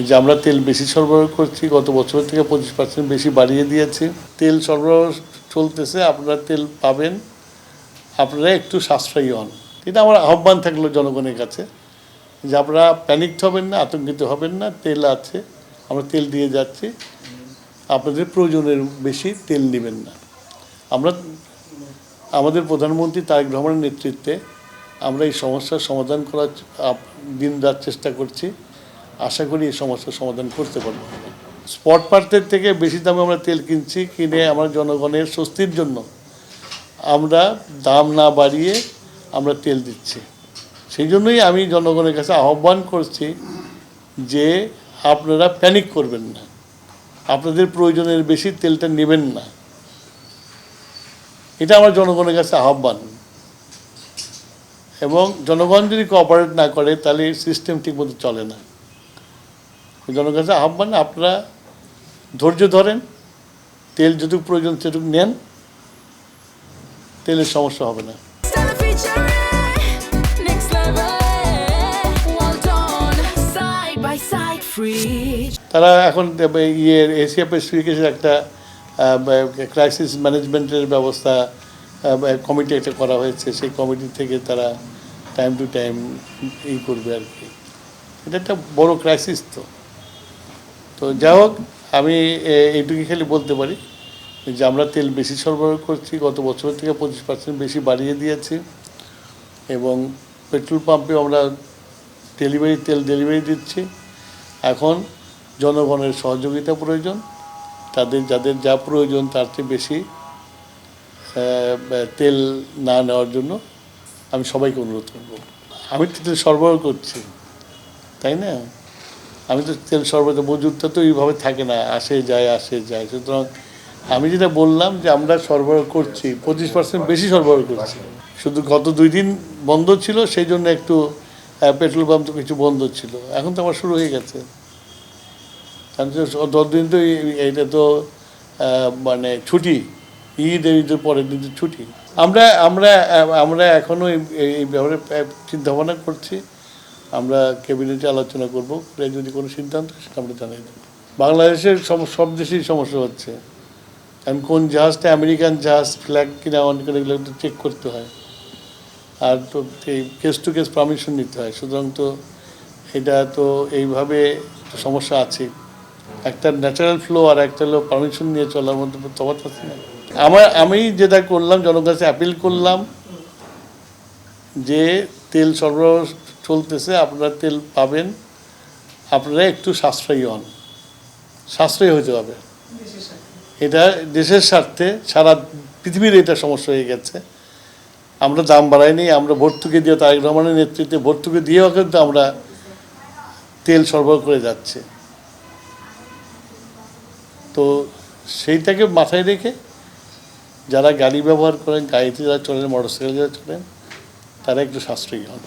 যে আমরা তেল বেশি সরবরাহ করছি, গত বছর থেকে 25% বেশি বাড়িয়ে দিয়েছি। তেল সরবরাহ চলতেছে, আপনারা তেল পাবেন, আপনারা একটু সাশ্রয়ী হন। এটা আমার আহ্বান থাকলো জনগণের কাছে যে আপনারা প্যানিকড হবেন না, আতঙ্কিত হবেন না। তেল আছে, আমরা তেল দিয়ে যাচ্ছি, আপনাদের প্রয়োজনের বেশি তেল নেবেন না। আমরা আমাদের প্রধানমন্ত্রী তারেক রহমানের নেতৃত্বে আমরা এই সমস্যার সমাধান করার দিন রাত চেষ্টা করছি। আশা করি এই সমস্যার সমাধান করতে পারব। স্পট পার্টের থেকে বেশি দামে আমরা তেল কিনে আমার জনগণের স্বস্তির জন্য আমরা দাম না বাড়িয়ে আমরা তেল দিচ্ছি। সেই জন্যই আমি জনগণের কাছে আহ্বান করছি যে আপনারা প্যানিক করবেন না, আপনাদের প্রয়োজনের বেশি তেলটা নেবেন না। এটা আমার জনগণের কাছে আহ্বান। এবং জনগণ যদি কোঅপারেট না করে তাহলে সিস্টেম ঠিকমতো চলে না। জনগণের কাছে আহ্বান, আপনারা ধৈর্য ধরেন, তেল যেটুকু প্রয়োজন সেটুকু নেন, তেলের সমস্যা হবে না। তারা এখন এশিয়া প্যাসিফিকের একটা ক্রাইসিস ম্যানেজমেন্টের ব্যবস্থা কমিটি একটা করা হয়েছে। সেই কমিটি থেকে তারা টাইম টু টাইম করবে আর কি। এটা একটা বড় ক্রাইসিস। তো যাই হোক, আমি এইটুকু খালি বলতে পারি যে আমরা তেল বেশি সরবরাহ করছি, গত বছর থেকে 25% বেশি বাড়িয়ে দিয়েছি। এবং পেট্রোল পাম্পে আমরা তেল ডেলিভারি দিচ্ছি। এখন জনগণের সহযোগিতা প্রয়োজন, যাদের যা প্রয়োজন তার চেয়ে বেশি তেল না নেওয়ার জন্য আমি সবাইকে অনুরোধ করব। আমি তো তেল সরবরাহ করছি, তাই না? আমি তো তেল সরবরাহ, মজুদটা তো এইভাবে থাকে না, আসে যায়। সুতরাং আমি যেটা বললাম যে আমরা সরবরাহ করছি, 25% বেশি সরবরাহ করছি। শুধু গত 2 দিন বন্ধ ছিল, সেই জন্য একটু পেট্রোল পাম্প তো কিছু বন্ধ ছিল। এখন তো আবার শুরু হয়ে গেছে। 10 দিন তো এইটা তো মানে ছুটি, ঈদের পরের দিন তো ছুটি। আমরা এখনও এই ব্যাপারে চিন্তাভাবনা করছি। আমরা ক্যাবিনেটে আলোচনা করব, যদি কোনো সিদ্ধান্ত সেটা আমরা জানাই দেব। বাংলাদেশের সব দেশেই সমস্যা হচ্ছে। কারণ কোন জাহাজটা আমেরিকান জাহাজ, ফ্ল্যাগ কিনা অনেক এগুলো একটু চেক করতে হয়, আর তো এই কেস টু কেস পারমিশন নিতে হয়। সুতরাং তো এটা তো এইভাবে সমস্যা আছে। একটা ন্যাচারাল ফ্লো আর একটা হলো পারমিশন নিয়ে চলার মধ্যে তফাৎ আছে না। আমি যেটা করলাম, জনগণের কাছে অ্যাপিল করলাম যে তেল সরবরাহ চলতেছে, আপনারা তেল পাবেন, আপনারা একটু সাশ্রয়ী হন। সাশ্রয়ী হতে হবে, এটা দেশের স্বার্থে। সারা পৃথিবীর এটা সমস্যা হয়ে গেছে। আমরা দাম বাড়াইনি, আমরা ভর্তুকি দিয়ে, তারেক রহমানের নেতৃত্বে ভর্তুকি দিয়েও কিন্তু আমরা তেল সরবরাহ করে যাচ্ছে। তো সেইটাকে মাথায় রেখে যারা গাড়ি ব্যবহার করেন, গাড়িতে যারা চলেন, মোটরসাইকেলে যারা চলেন, তারা একটু সাশ্রয়ী হন।